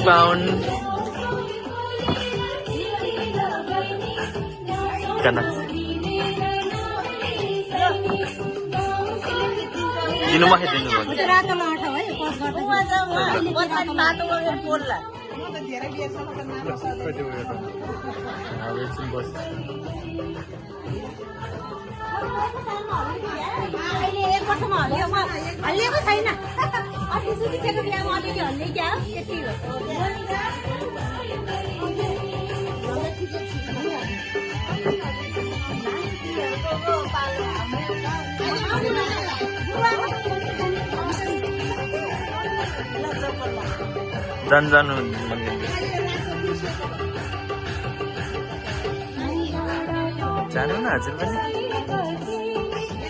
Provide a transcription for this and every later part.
Pound करना दिनु माखे दिनु हल्लिएको छैन अस्ति सुतिसेको बिहामा अलिकति हल्ले क्या हो त्यति हो जानु जानु न हजुर पनि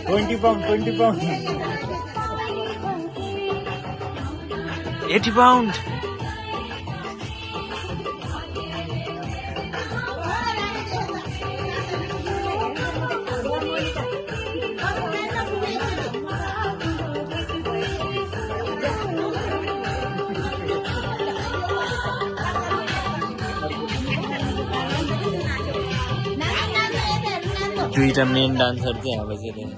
20 pound 80 पाउन्ड दुईटा मेन डान्सर चाहिँ अब चाहिँ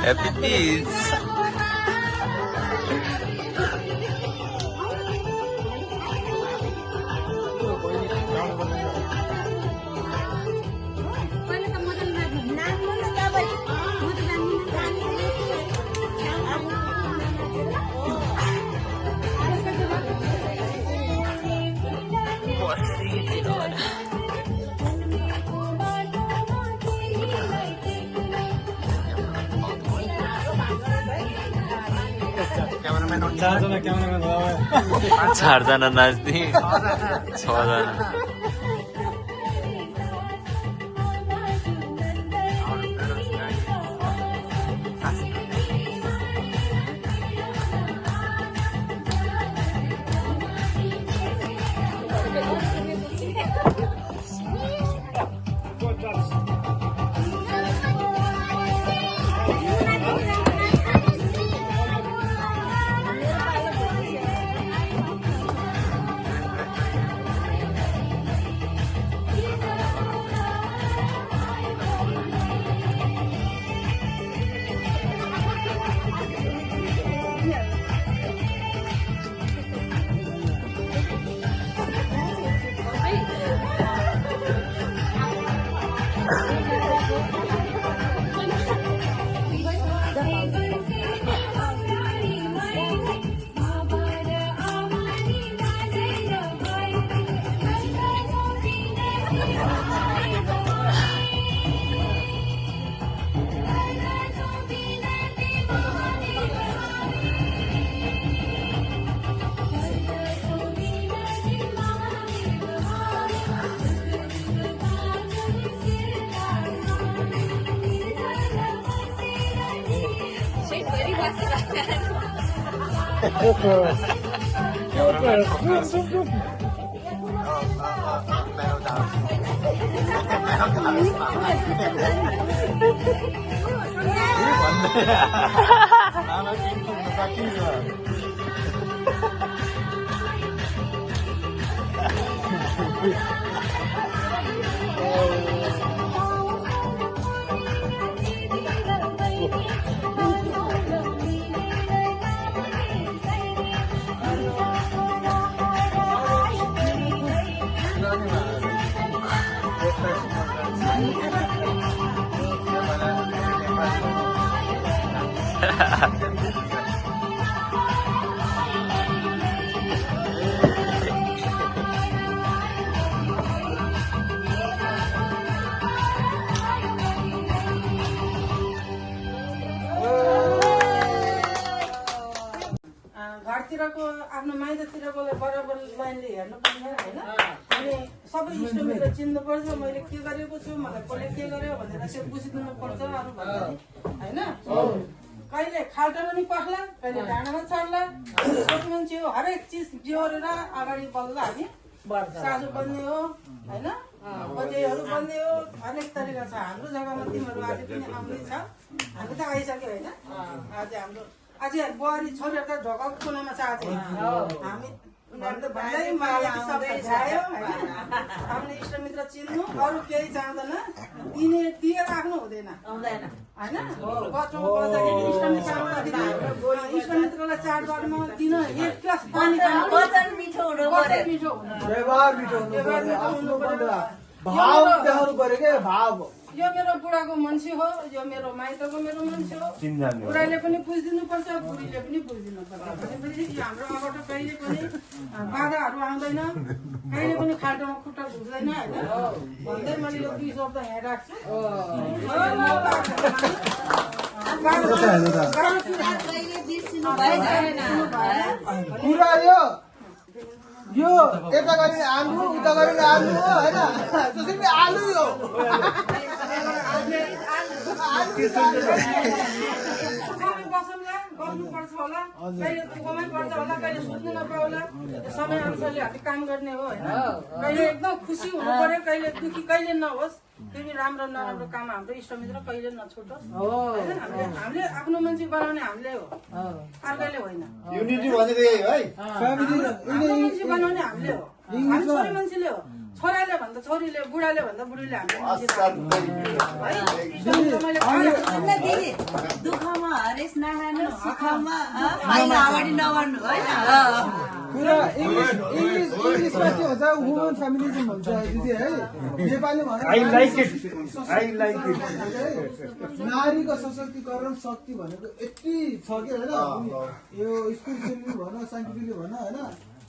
Happy Tees. चारजना नाच्ने 6 जना घरतिरको आफ्नो माइततिरको बराबर लाइनले हेर्नुपर्छ होइन अनि सबै इष्टमित्र चिन्नुपर्छ मैले के गरेको छु मलाई कसले के गर्यो भनेर चाहिँ बुझिदिनु पर्छ अरू भन्दा होइन कहिले खाल्टोमा नि पख्ला कहिले डाँडामा चढ्ला सोच मान्छे हो हरेक चिज बिहोरेर अगाडि बढ्ला हामी सासू बन्ने हो होइन बजेहरू बन्ने हो अनेक तरिका छ हाम्रो जग्गामा तिमीहरू आज पनि आउने छ हामी त आइसक्यो होइन आज हाम्रो आज बुहारी छोरीहरू त ढोका कुनामा छ आज हामी उनीहरू त भन्दै माया शब्द झ्यायो होइन हामीले इष्टमित्र चिन्नु अरू केही चाहँदैन दिएर राख्नु हुँदैन होइन बच्चामा बस्दाखेरि इष्टमित्रलाई चाडबाडमा दिन एक ग्लास पानी मिठो हुनु व्यवहार मिठो हुनु पर्यो भाव देखाउनु पर्यो क्या भाव यो मेरो बुढाको मान्छे हो यो मेरो माइतको मेरो मान्छे हो बुढाले पनि बुझिदिनु पर्छ बुढीले पनि बुझिदिनु पर्छ भनेपछि हाम्रो अगाडि कहिले पनि बाधाहरू आउँदैन कहिले पनि खाल्टोमा खुट्टा घुस्दैन होइन भन्दै मैले यो 2 शब्द यहाँ राख्छु कुरा यो यता गरिने आलु उता गरिने आलु हो होइन त्यसरी आलु हो गर्नुपर्छ होला कहिले दुःखमै पर्छ होला कहिले सुत्नु नपाउला समय अनुसारले हामी काम गर्ने हो होइन कहिले एकदम खुसी हुनु पर्यो कहिले दुखी कहिले नहोस् फेरि राम्रो नराम्रो काम हाम्रो इष्टमित्र कहिले नछुटोस् होइन हामीले आफ्नो मान्छे बनाउने हामीले हो अर्कैले होइन युनिटी भनेको यही है फ्यामिली आफ्नो मान्छे बनाउने हामीले हो हामी छोरी मान्छेले हो छोराले भन्दा छोरीले बुढाले भन्दा बुढीले हाम्रो दुःखमा हरेस नखानु सुखमा अगाडि नबढ्नु होइन कुरा इङ्ग्लिसमा के भन्छ वुमन फेमिनिजम भन्छ दिदी है नेपालीमा नारीको सशक्तिकरण शक्ति भनेको यति छ कि होइन यो स्पिरिचुअली भन साइन्टिफिकली भन होइन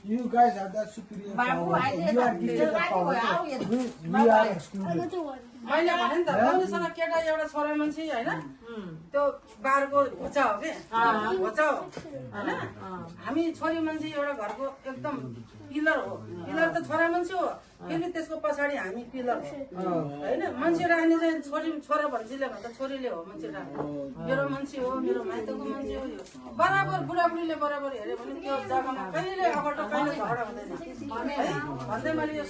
You guys have that superior power. You are gifted that power. We are excluded. मैले भने नि त मौनीसँग केटा एउटा छोरा मान्छे होइन त्यो बारको घोचा हो कि घोचा हो होइन हामी छोरी मान्छे एउटा घरको एकदम पिलर हो पिलर त छोरा मान्छे हो फेरि त्यसको पछाडि हामी पिलर हो होइन मान्छे राख्ने चाहिँ छोरा मान्छेले भन्दा छोरीले हो मान्छे राख्ने मेरो मान्छे हो मेरो माइतको मान्छे हो यो बराबर बुढाबुढीले बराबर हेऱ्यो भने त्यो जग्गामा कहिले अबाट कहिले झगडा हुँदैन है भन्दै मैले यो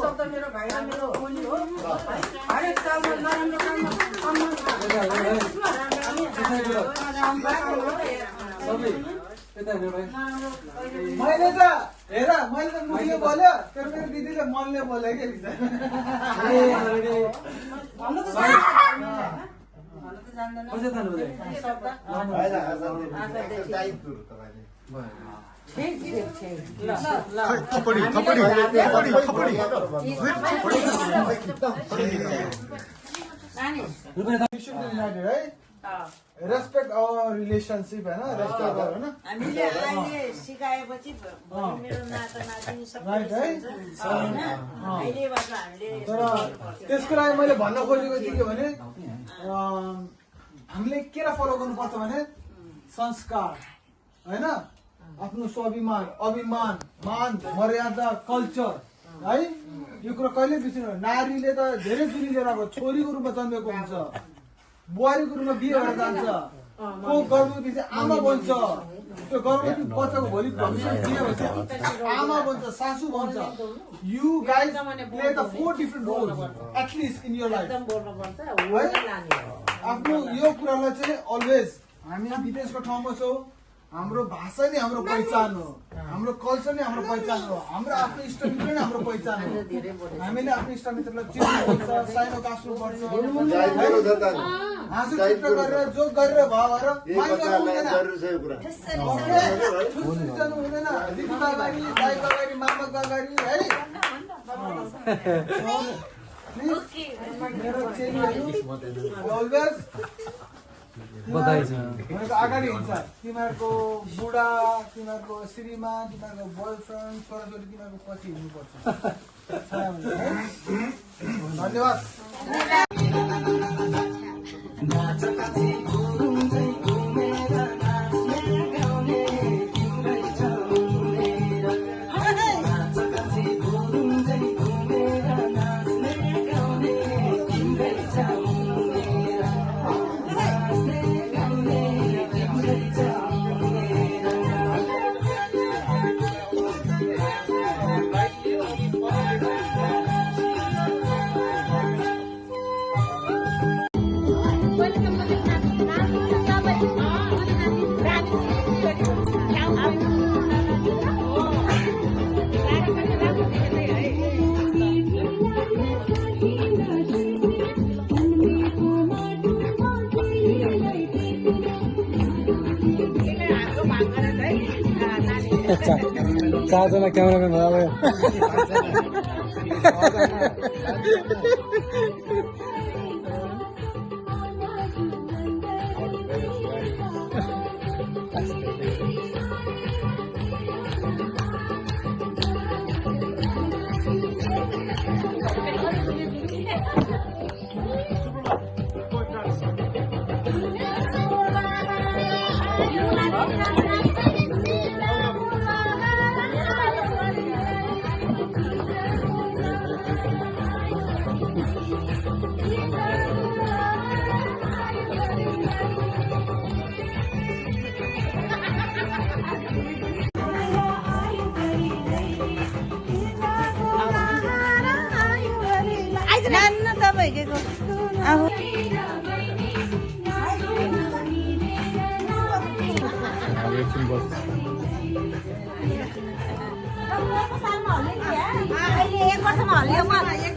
शब्द मेरो भाइ र मेरो बोली हो हरेक सालमा नराम्रो मैले त हेर मैले त मुखले बोल्यो तर मेरो दिदीले मनले बोल्यो कि रेस्पेक्ट आवर रिलेसनसिप होइन रेस्पेक्ट गर होइन हामीले अहिले सिकाएपछि मेरो नाता नातिनी सबै अहिलेबाट हामीले तर त्यसको लागि मैले भन्न खोजेको चाहिँ के भने हामीले केलाई फलो गर्नुपर्छ भने संस्कार होइन आफ्नो स्वाभिमान अभिमान मान मर्यादा कल्चर है यो कुरा कहिले बिर्सिनु नारीले त धेरै चुरी लिएर अब छोरीको रूपमा जन्मेको हुन्छ बुहारीको रूपमा बिहे भएर जान्छ को गर्भवती आमा बन्छ त्यो गर्भवती बच्चाको भोलि भविष्य बिहे भन्छ आमा बन्छ सासू बन्छ you guys play the 4 different roles at least in your life आफ्नो यो कुरालाई चाहिँ अलवेज हामी विदेशको ठाउँमा छौँ हाम्रो भाषा नै हाम्रो पहिचान हो हाम्रो कल्चर नै हाम्रो पहिचान हो हाम्रो आफ्नो इष्टमित्र नै हाम्रो पहिचान हो हामीले आफ्नो इष्टमित्रलाई चिन्नुपर्छ साइनो काट्नुपर्छ हाँसो चित्र गरेर जो गरेर भयो भएर हुँदैन दिदीको अगाडि दाइको अगाडि मामाको अगाडि है मेरो चेलीहरू अलवेज अगाडि हुन्छ तिमीहरूको बुढा तिमीहरूको श्रीमान तिमीहरूको बोयफ्रेन्ड छोराछोरी तिमीहरूको पछि हिँड्नुपर्छ धन्यवाद चारजना क्यामेराम्यान भयो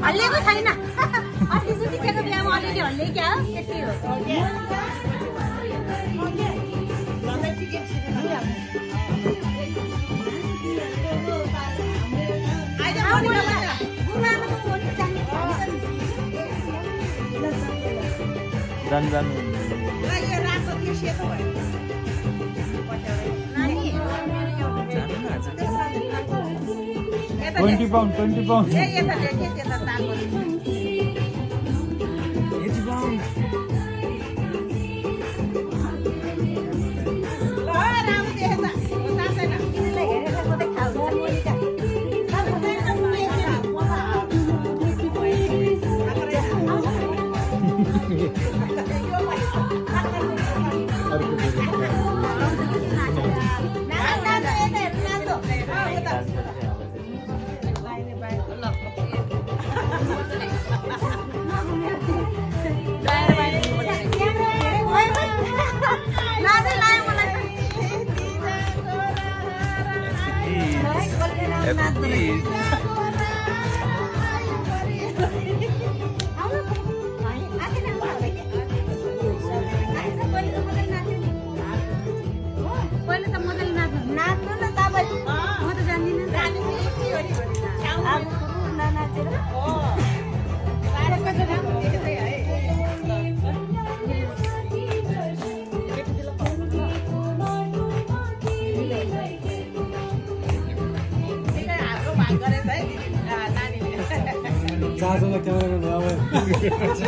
हल्लिएको छैन अस्ति सुतिसेको बिहामा अलिअलि हल्ले क्या हो त्यति हो जान 20 pound 20 pound 80 pound चारजना cameraman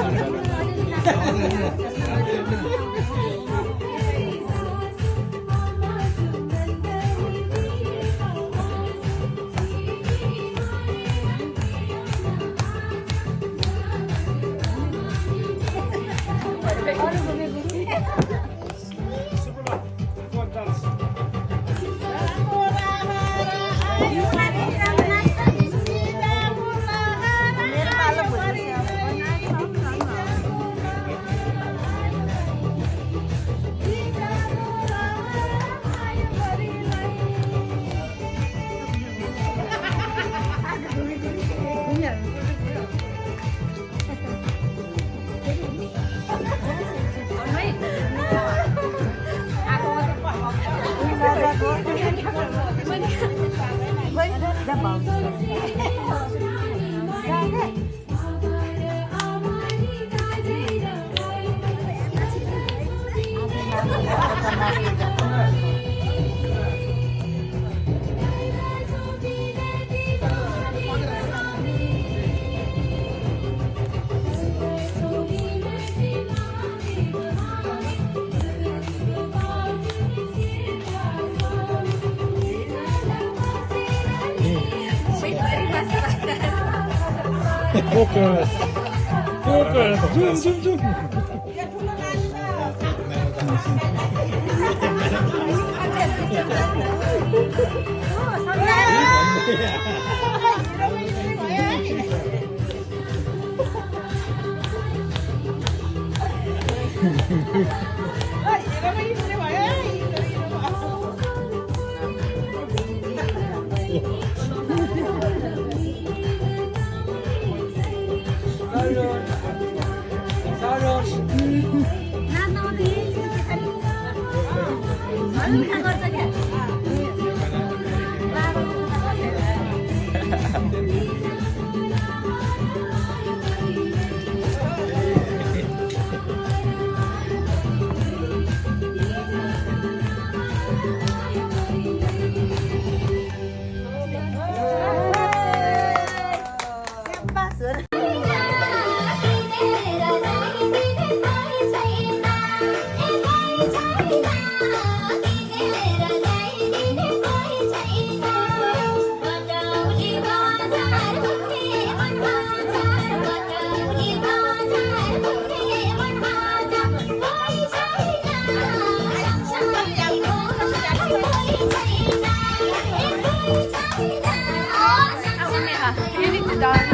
Zoom.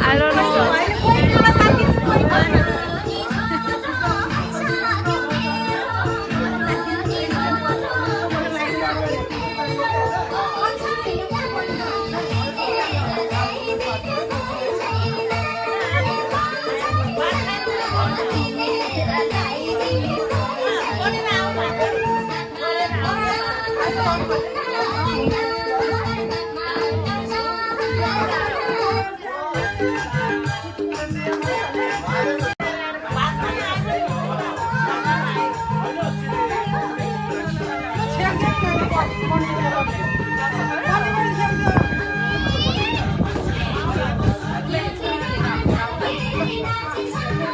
I don't know. Check.